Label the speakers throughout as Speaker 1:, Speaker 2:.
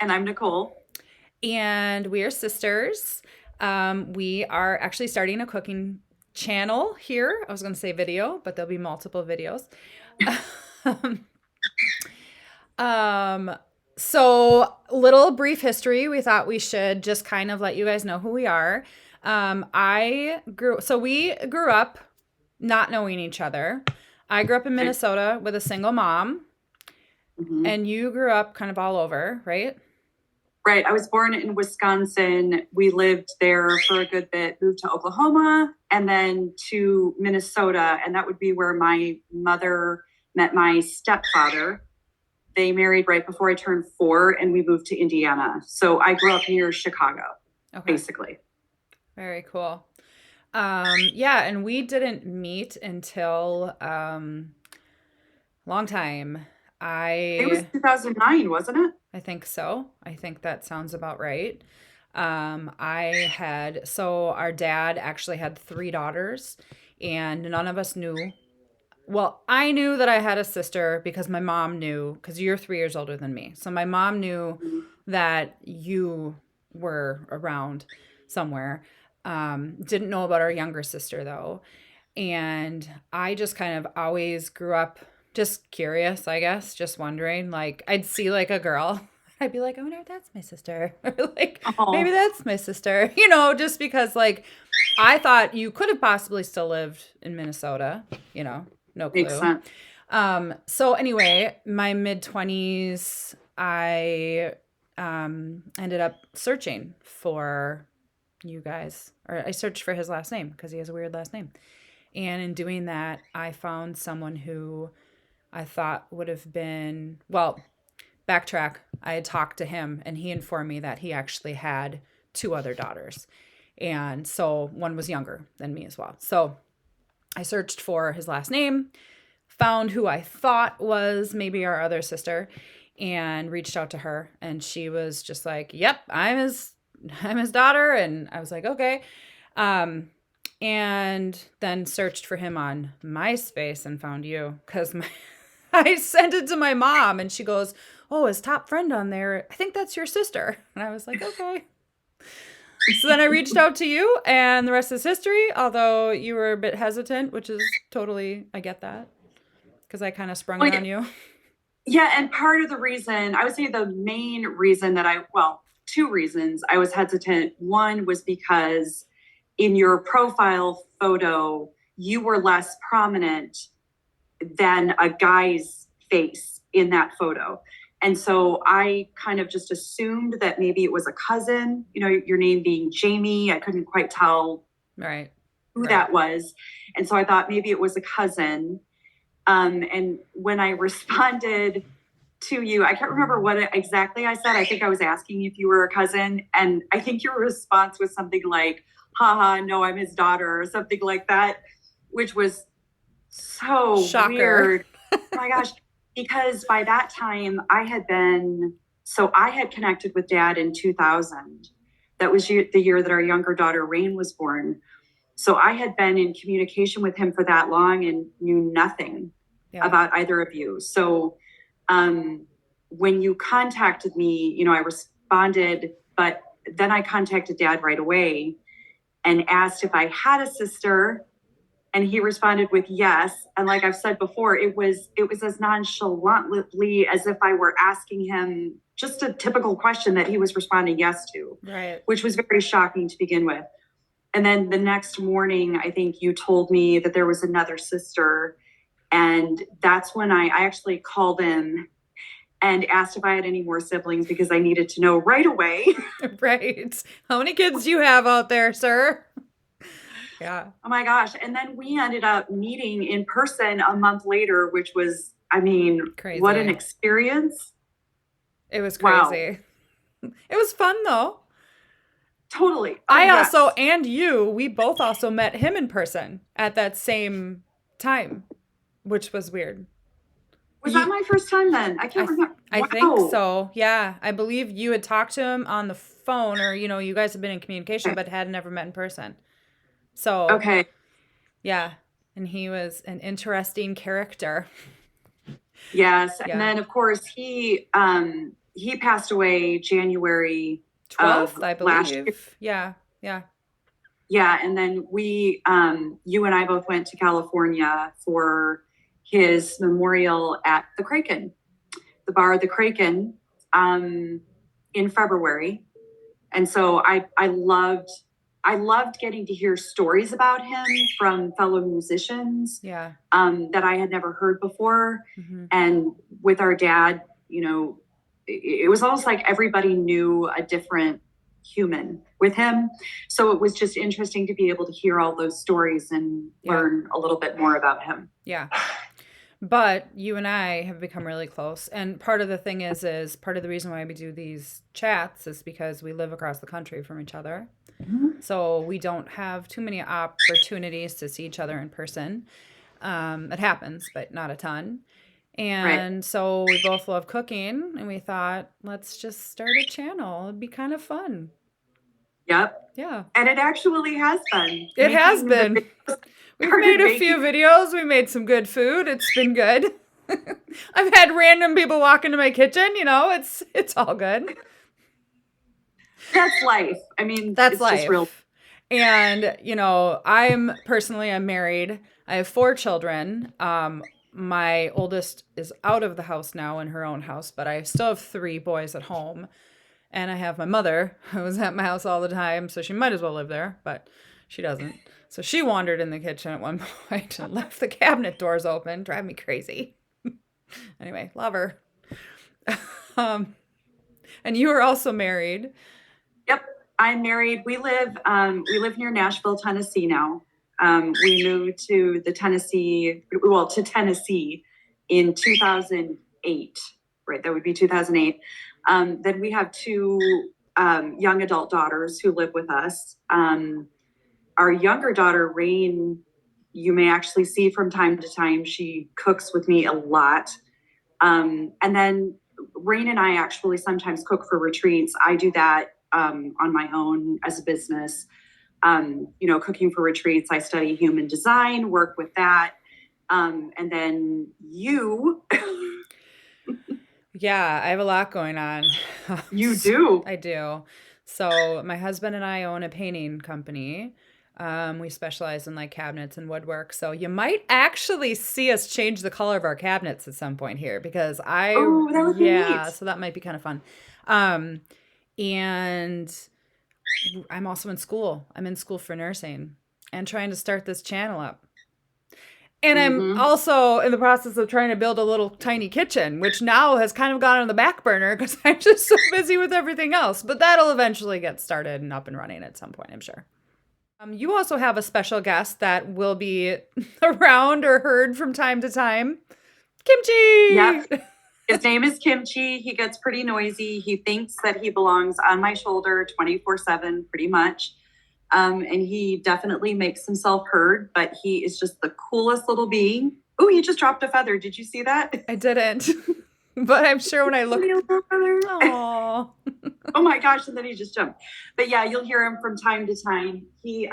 Speaker 1: And I'm Nicole.
Speaker 2: And we are sisters. We are actually starting a cooking channel here. I was going to say video, but there'll be multiple videos. um, um, so, little brief history. We thought we should just kind of let you guys know who we are. We grew up not knowing each other. I grew up in
Speaker 1: Okay.
Speaker 2: Minnesota with a single mom,
Speaker 1: Mhm.
Speaker 2: and you grew up kind of all over, right?
Speaker 1: Right. I was born in Wisconsin. We lived there for a good bit, moved to Oklahoma and then to Minnesota. And that would be where my mother met my stepfather. They married right before I turned 4 and we moved to Indiana. So I grew up near Chicago,
Speaker 2: Okay,
Speaker 1: basically.
Speaker 2: very cool. Yeah, and we didn't meet until long time.
Speaker 1: It was
Speaker 2: I
Speaker 1: 2009, wasn't it?
Speaker 2: I think so. I think that sounds about right. I had so our dad actually had three daughters, and none of us knew. Well, I knew that I had a sister because my mom knew, because you're 3 years older than me. So my mom knew
Speaker 1: Mhm.
Speaker 2: that you were around somewhere. Didn't know about our younger sister though. And I just kind of always grew up just curious, I guess, just wondering. Like, I'd see like a girl, I'd be like, I wonder if that's my sister. Or like, maybe
Speaker 1: Oh,
Speaker 2: that's my sister, just because like I thought you could have possibly still lived in Minnesota, no
Speaker 1: makes
Speaker 2: clue.
Speaker 1: sense.
Speaker 2: So anyway, my mid 20s, I ended up searching for you guys, or I searched for his last name because he has a weird last name. And in doing that, I found someone who I thought would have been, well, backtrack. I had talked to him and he informed me that he actually had two other daughters. And so one was younger than me as well. So I searched for his last name, found who I thought was maybe our other sister, and reached out to her. And she was just like, "Yep, I'm his daughter." And I was like, "Okay." Um, and then searched for him on MySpace and found you because I sent it to my mom and she goes, "Oh, his top friend on there. I think that's your sister." And I was like, "Okay." So then I reached out to you and the rest is history, although you were a bit hesitant, which is totally, I get that because I kind of sprung
Speaker 1: Well,
Speaker 2: it
Speaker 1: yeah,
Speaker 2: on you.
Speaker 1: yeah, and part of the reason, I would say the main reason that two reasons I was hesitant. One was because in your profile photo, you were less prominent than a guy's face in that photo. And so I kind of just assumed that maybe it was a cousin, your name being Jamie. I couldn't quite tell
Speaker 2: Right.
Speaker 1: who
Speaker 2: Right.
Speaker 1: that was. And so I thought maybe it was a cousin. And when I responded to you, I can't remember what exactly I said. I think I was asking if you were a cousin. And I think your response was something like, haha, no, I'm his daughter, or something like that, which was so
Speaker 2: Shocker.
Speaker 1: weird. Oh my gosh. Because by that time, I had connected with dad in 2000. That was the year that our younger daughter, Rain, was born. So I had been in communication with him for that long and knew nothing
Speaker 2: Yeah.
Speaker 1: about either of you. So um, when you contacted me, I responded, but then I contacted dad right away and asked if I had a sister. And he responded with yes. And like I've said before, it was as nonchalantly as if I were asking him just a typical question that he was responding yes to,
Speaker 2: Right.
Speaker 1: which was very shocking to begin with. And then the next morning, I think you told me that there was another sister. And that's when I actually called in and asked if I had any more siblings because I needed to know right away.
Speaker 2: Right. How many kids do you have out there, sir? Yeah.
Speaker 1: Oh my gosh. And then we ended up meeting in person a month later, which was, I mean, what an
Speaker 2: Crazy.
Speaker 1: experience.
Speaker 2: It was
Speaker 1: Wow.
Speaker 2: crazy. It was fun though.
Speaker 1: Totally. Oh,
Speaker 2: I also,
Speaker 1: yes.
Speaker 2: and you, we both also met him in person at that same time, which was weird.
Speaker 1: Was that
Speaker 2: You,
Speaker 1: my first time then? I
Speaker 2: I,
Speaker 1: can't remember.
Speaker 2: I think
Speaker 1: Wow.
Speaker 2: so. Yeah, I believe you had talked to him on the phone, or you guys had been in communication,
Speaker 1: Okay.
Speaker 2: but had never met in person. So
Speaker 1: Okay.
Speaker 2: yeah, and he was an interesting character.
Speaker 1: Yes. And
Speaker 2: Yeah.
Speaker 1: then, of course, he passed away January of
Speaker 2: 12th, I
Speaker 1: last year.
Speaker 2: believe. Yeah. Yeah.
Speaker 1: Yeah, and then you and I both went to California for his memorial at the Kraken, the bar, the Kraken, in February. And so I loved getting to hear stories about him from fellow musicians,
Speaker 2: Yeah.
Speaker 1: that I had never heard before.
Speaker 2: Hmm.
Speaker 1: And with our dad, you know, it was almost like everybody knew a different human with him. So it was just interesting to be able to hear all those stories and
Speaker 2: Yeah.
Speaker 1: learn a little bit more about him.
Speaker 2: Yeah. But you and I have become really close. And part of the thing is part of the reason why we do these chats is because we live across the country from each other. So we don't have too many opportunities to see each other in person. It happens, but not a ton. And
Speaker 1: Right.
Speaker 2: so we both love cooking, and we thought, let's just start a channel. It'd be kind of fun.
Speaker 1: Yep.
Speaker 2: Yeah,
Speaker 1: And it actually has been
Speaker 2: it has
Speaker 1: making the
Speaker 2: been.
Speaker 1: videos,
Speaker 2: We've
Speaker 1: started
Speaker 2: made a few
Speaker 1: making.
Speaker 2: videos. We made some good food. It's been good. I've had random people walk into my kitchen. It's all good.
Speaker 1: That's life. I mean,
Speaker 2: That's
Speaker 1: it's just real.
Speaker 2: life. And I'm married. I have 4 children. My oldest is out of the house now in her own house, but I still have 3 boys at home. And I have my mother who's at my house all the time, so she might as well live there, but she doesn't. So she wandered in the kitchen at one point and left the cabinet doors open, drive me crazy. Anyway, love her. um, and you are also married.
Speaker 1: Yep, I'm married. We live near Nashville, Tennessee now. We moved to Tennessee in 2008. Right, that would be 2008. Then we have two young adult daughters who live with us. Our younger daughter, Rain, you may actually see from time to time. She cooks with me a lot. And then Rain and I actually sometimes cook for retreats. I do that on my own as a business. Cooking for retreats. I study human design, work with that. And then you.
Speaker 2: Yeah, I have a lot going on.
Speaker 1: You do.
Speaker 2: I do. So my husband and I own a painting company. We specialize in like cabinets and woodwork. So you might actually see us change the color of our cabinets at some point here because
Speaker 1: Oh, that would be
Speaker 2: yeah,
Speaker 1: neat.
Speaker 2: so that might be kind of fun. Um, and I'm also in school. I'm in school for nursing and trying to start this channel up. And I'm
Speaker 1: Mm-hmm.
Speaker 2: also in the process of trying to build a little tiny kitchen, which now has kind of gone on the back burner because I'm just so busy with everything else. But that'll eventually get started and up and running at some point, I'm sure. You also have a special guest that will be around or heard from time to time.
Speaker 1: Yep.
Speaker 2: Kimchi!
Speaker 1: His name is Kimchi. He gets pretty noisy. He thinks that he belongs on my shoulder 24/7, pretty much. And he definitely makes himself heard, but he is just the coolest little being. Oh, he just dropped a feather. Did you see that?
Speaker 2: I didn't. But I'm sure when I look.
Speaker 1: Oh
Speaker 2: Oh.
Speaker 1: my gosh, and then he just jumped. But yeah, you'll hear him from time to time. He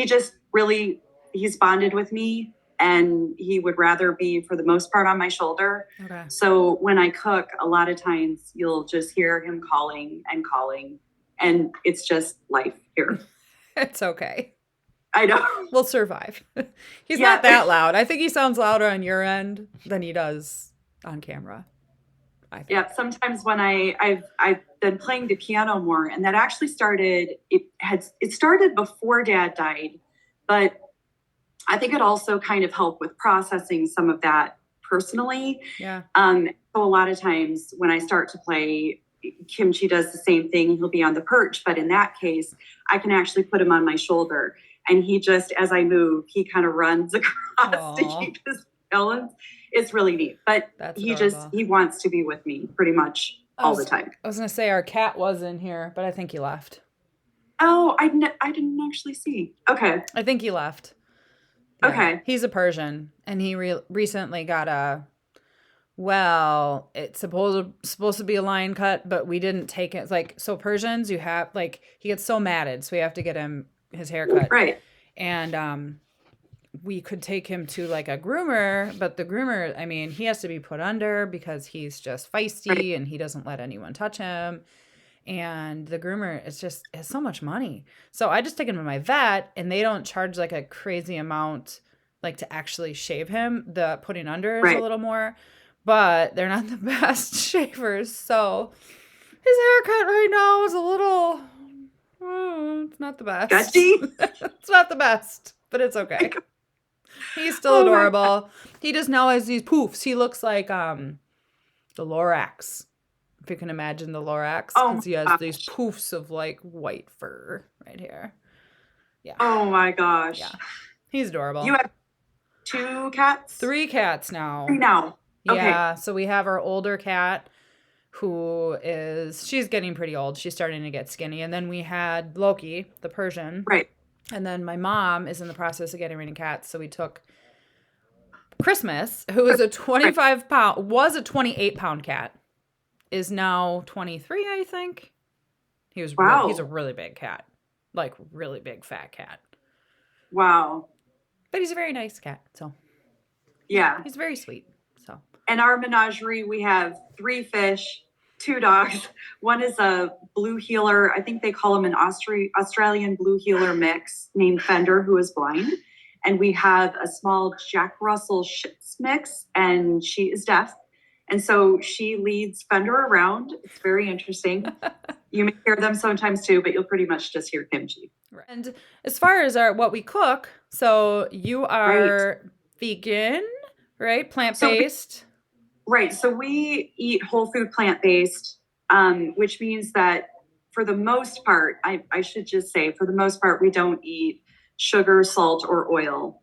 Speaker 1: just really he's bonded with me, and he would rather be for the most part on my shoulder.
Speaker 2: Okay.
Speaker 1: So when I cook, a lot of times you'll just hear him calling and calling, and it's just life here.
Speaker 2: It's okay.
Speaker 1: I know.
Speaker 2: We'll survive. He's
Speaker 1: Yeah.
Speaker 2: not that loud. I think he sounds louder on your end than he does on camera. I think.
Speaker 1: Yeah, sometimes when I've been playing the piano more, and that actually it started before Dad died, but I think it also kind of helped with processing some of that personally.
Speaker 2: Yeah.
Speaker 1: So a lot of times when I start to play, Kimchi does the same thing. He'll be on the perch, but in that case, I can actually put him on my shoulder, and he just, as I move, he kind of runs across to
Speaker 2: Aw.
Speaker 1: keep his balance. It's really neat, but
Speaker 2: That's
Speaker 1: he
Speaker 2: adorable.
Speaker 1: he wants to be with me pretty much all the time.
Speaker 2: I was going to say our cat was in here, but I think he left.
Speaker 1: Oh, I didn't actually see. Okay.
Speaker 2: I think he left.
Speaker 1: Okay.
Speaker 2: He's a Persian, and he recently got it's supposed to be a line cut, but we didn't take it. It's like, so Persians, you have, like, he gets so matted, so we have to get him his hair cut.
Speaker 1: Right.
Speaker 2: And we could take him to like a groomer, but the groomer, I mean, he has to be put under because he's just
Speaker 1: Right.
Speaker 2: feisty and he doesn't let anyone touch him. And the groomer is just it's so much money. So I just take him to my vet and they don't charge like a crazy amount like to actually shave him. The putting under is a
Speaker 1: Right.
Speaker 2: little more, but they're not the best shavers. So his haircut right now is a little it's not the best.
Speaker 1: Sketchy.
Speaker 2: It's not the best, but it's okay. He's still
Speaker 1: Oh my God.
Speaker 2: adorable. He just now has these poofs. He looks like the Lorax. If you can imagine the Lorax,
Speaker 1: Oh
Speaker 2: because he has
Speaker 1: my
Speaker 2: these
Speaker 1: gosh.
Speaker 2: poofs of like white fur right here. Yeah.
Speaker 1: Oh my gosh.
Speaker 2: Yeah. He's
Speaker 1: You
Speaker 2: adorable.
Speaker 1: have two cats?
Speaker 2: 3 cats
Speaker 1: Three
Speaker 2: now.
Speaker 1: now. Okay.
Speaker 2: Yeah. So we have our older cat she's getting pretty old. She's starting to get skinny. And then we had Loki, the Persian.
Speaker 1: Right.
Speaker 2: And then my mom is in the process of getting rid of cats. So we took Christmas, who is a
Speaker 1: Right.
Speaker 2: 25-pound, was a 28-pound cat, is now 23, I think. He's a
Speaker 1: Wow.
Speaker 2: really big cat, like really big fat cat.
Speaker 1: Wow.
Speaker 2: But he's a very nice cat, so
Speaker 1: Yeah.
Speaker 2: he's very sweet. So
Speaker 1: In our menagerie, we have three fish, two dogs. One is a blue heeler. I think they call him an Australian blue heeler mix named Fender, who is blind. And we have a small Jack Russell Shits mix, and she is deaf. And so she leads Fender around. It's very interesting. You may hear them sometimes too, but you'll pretty much just hear Kimchi.
Speaker 2: and as far as our what we cook, so you
Speaker 1: Right.
Speaker 2: are vegan, right? Plant
Speaker 1: So
Speaker 2: based.
Speaker 1: Right. So we eat whole food plant based, which means that for the most part, I should just say, for the most part, we don't eat sugar, salt, or oil.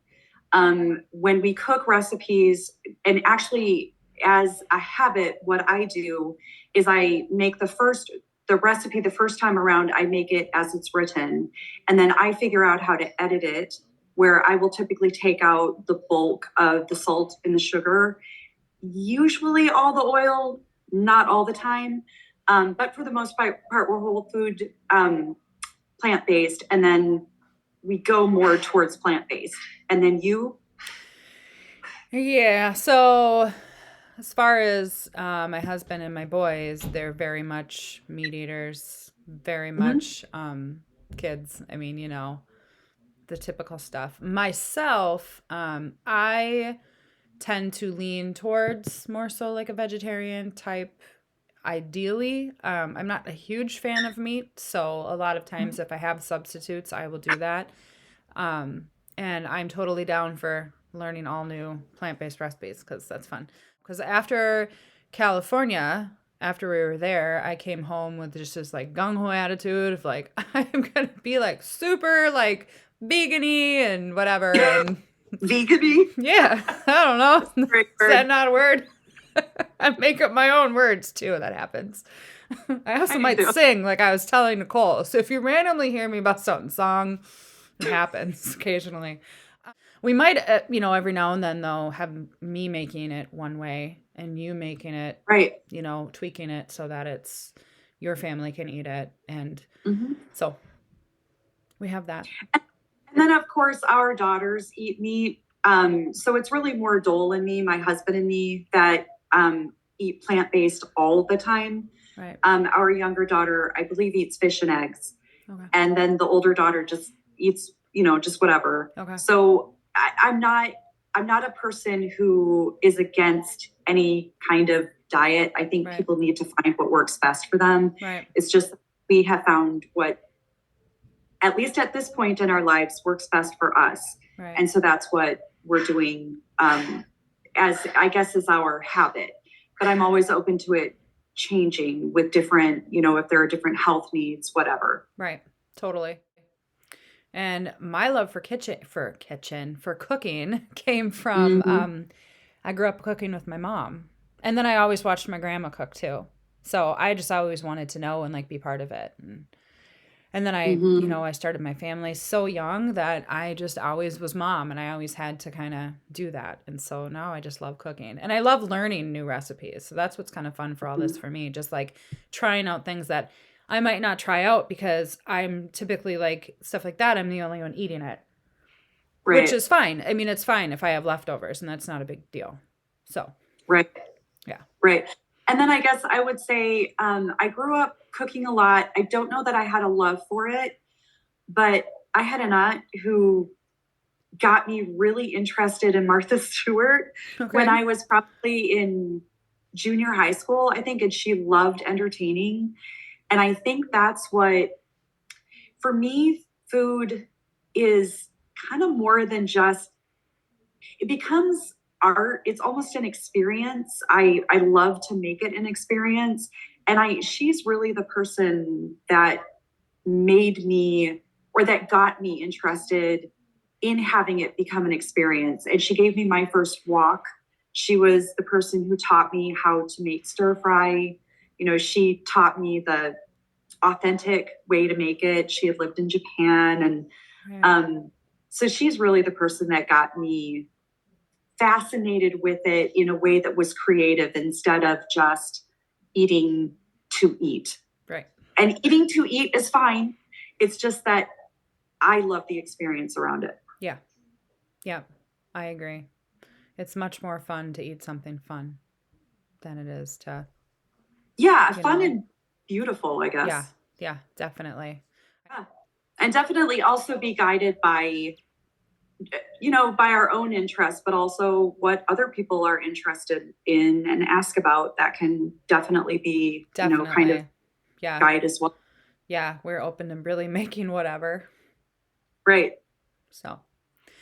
Speaker 1: When we cook recipes, and actually, as a habit, what I do is I make the recipe the first time around, I make it as it's written, and then I figure out how to edit it, where I will typically take out the bulk of the salt and the sugar, usually all the oil, not all the time. But for the most part, we're whole food, plant based, and then we go more towards plant based. And then you,
Speaker 2: Yeah. So as far as my husband and my boys, they're very much meat eaters, very
Speaker 1: Mhm.
Speaker 2: much kids. I mean, the typical stuff. Myself, I tend to lean towards more so like a vegetarian type. Ideally, I'm not a huge fan of meat, so a lot of times if I have substitutes, I will do that. Um, and I'm totally down for learning all new plant-based recipes because that's fun. Because after California, after we were there, I came home with just this like gung ho attitude of like I'm gonna be like super like vegan-y and whatever. And
Speaker 1: vegany,
Speaker 2: yeah, I don't know.
Speaker 1: great
Speaker 2: Is that
Speaker 1: word.
Speaker 2: not a word? I make up my own words too. That happens. I
Speaker 1: I
Speaker 2: also
Speaker 1: do
Speaker 2: might
Speaker 1: too.
Speaker 2: sing, like I was telling Nicole. So if you randomly hear me about something song, it happens occasionally. We might, every now and then though, have me making it one way and you making it,
Speaker 1: Right.
Speaker 2: tweaking it so that it's your family can eat it, and
Speaker 1: Mhm.
Speaker 2: so we have that.
Speaker 1: And then, of course, our daughters eat meat. So it's really more Dole and me, my husband and me, that eat plant based all the time.
Speaker 2: Right.
Speaker 1: Our younger daughter, I believe, eats fish and eggs.
Speaker 2: Okay.
Speaker 1: And then the older daughter just eats, just whatever.
Speaker 2: Okay.
Speaker 1: So I'm not a person who is against any kind of diet. I think
Speaker 2: Right.
Speaker 1: people need to find what works best for them.
Speaker 2: Right.
Speaker 1: It's just we have found what, at least at this point in our lives, works best for us.
Speaker 2: Right.
Speaker 1: And so that's what we're doing, as I guess is our habit. But I'm always open to it changing with different, if there are different health needs, whatever.
Speaker 2: Right. Totally. And my love for cooking came from
Speaker 1: Mhm.
Speaker 2: I grew up cooking with my mom. And then I always watched my grandma cook too. So I just always wanted to know and like be part of it. And then
Speaker 1: Mhm.
Speaker 2: I started my family so young that I just always was mom and I always had to kind of do that. And so now I just love cooking and I love learning new recipes. So that's what's kind of fun for all this for me, just like trying out things that I might not try out because I'm typically like stuff like that. I'm the only one eating it. which
Speaker 1: Right.
Speaker 2: is fine. I mean, it's fine if I have leftovers, and that's not a big deal. So,
Speaker 1: Right.
Speaker 2: yeah.
Speaker 1: Right. And then I guess I would say I grew up cooking a lot. I don't know that I had a love for it, but I had an aunt who got me really interested in Martha Stewart
Speaker 2: Okay.
Speaker 1: when I was probably in junior high school, I think, and she loved entertaining. And I think that's what, for me, food is kind of more than just, it becomes art. It's almost an experience. I love to make it an experience. And she's really the person that made me, or that got me interested in having it become an experience. And she gave me my first wok. She was the person who taught me how to make stir fry. You know, she taught me the authentic way to make it. She had lived in Japan. And so she's really the person that got me fascinated with it in a way that was creative instead of just eating to eat.
Speaker 2: Right.
Speaker 1: And eating to eat is fine. It's just that I love the experience around it.
Speaker 2: Yeah. Yeah. I agree. It's much more fun to eat something fun than it is to.
Speaker 1: Yeah,
Speaker 2: You
Speaker 1: fun
Speaker 2: know.
Speaker 1: and beautiful, I guess.
Speaker 2: Yeah. Yeah, definitely.
Speaker 1: Yeah. And definitely also be guided by, you know, by our own interests, but also what other people are interested in and ask about. That can definitely be, you know, kind of
Speaker 2: Yeah.
Speaker 1: guide as well.
Speaker 2: Yeah, we're open to really making whatever.
Speaker 1: Right.
Speaker 2: So,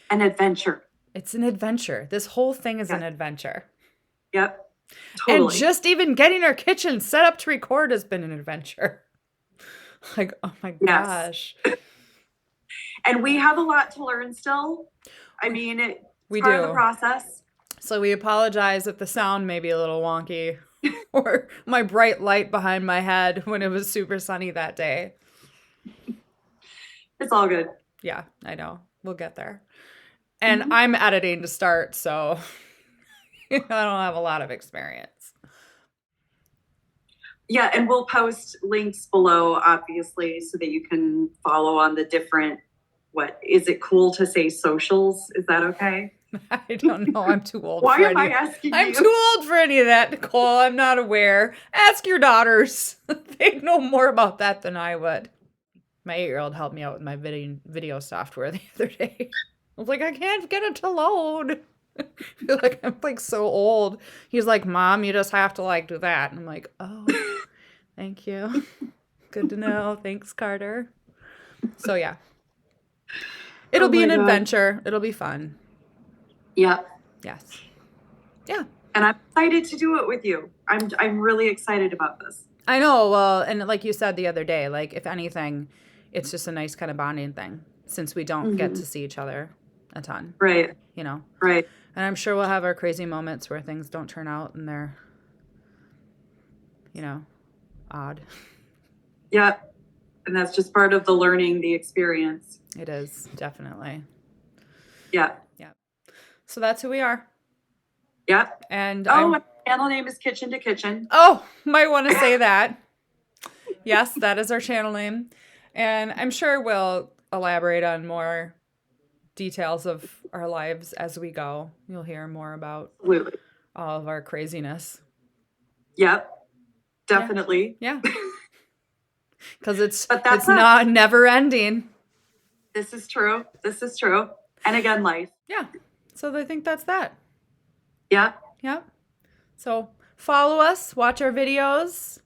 Speaker 1: An adventure.
Speaker 2: it's an adventure. This whole thing is
Speaker 1: Yeah.
Speaker 2: an adventure.
Speaker 1: Yep. Totally.
Speaker 2: And just even getting our kitchen set up to record has been an adventure. Like, oh my
Speaker 1: Yes.
Speaker 2: gosh.
Speaker 1: And we have a lot to learn still. I mean, it's
Speaker 2: We
Speaker 1: part of
Speaker 2: do.
Speaker 1: the process.
Speaker 2: So we apologize if the sound may be a little wonky or my bright light behind my head when it was super sunny that day.
Speaker 1: It's all good.
Speaker 2: Yeah, I know. We'll get there. And I'm editing to start, so I don't have a lot of experience.
Speaker 1: Yeah, and we'll post links below, obviously, so that you can follow on the different, what, is it cool to say socials? Is that okay?
Speaker 2: I don't know. I'm too old
Speaker 1: Why
Speaker 2: for
Speaker 1: am
Speaker 2: any.
Speaker 1: I asking
Speaker 2: I'm
Speaker 1: you?
Speaker 2: too old for any of that, Nicole. I'm not aware. Ask your daughters. They'd know more about that than I would. My 8-year-old helped me out with my video software the other day. I was like, I can't get it to load. I feel like I'm like so old. He's like, Mom, you just have to like do that. And I'm like, oh, thank you. Good to know. Thanks, Carter. So yeah. It'll be an adventure. It'll be fun.
Speaker 1: Yeah.
Speaker 2: Yes. Yeah.
Speaker 1: And I'm excited to do it with you. I'm really excited about this.
Speaker 2: I know. Well, and like you said the other day, like if anything, it's just a nice kind of bonding thing since we don't get to see each other a ton.
Speaker 1: Right.
Speaker 2: You know?
Speaker 1: Right.
Speaker 2: And I'm sure we'll have our crazy moments where things don't turn out and they're, you know, odd.
Speaker 1: Yeah. And that's just part of the learning, the experience.
Speaker 2: It is, definitely.
Speaker 1: Yeah.
Speaker 2: Yeah. So that's who we are.
Speaker 1: Yeah.
Speaker 2: And
Speaker 1: my channel name is Kitchen to Kitchen.
Speaker 2: Oh, might want to say that. Yes, that is our channel name. And I'm sure we'll elaborate on more details of our lives as we go. You'll hear more about
Speaker 1: Absolutely.
Speaker 2: all of our craziness.
Speaker 1: Yep. Definitely.
Speaker 2: Yeah. Because it's never ending.
Speaker 1: This is true. This is true. And again, life.
Speaker 2: Yeah. So I think that's that.
Speaker 1: Yeah.
Speaker 2: Yeah. So follow us, watch our videos,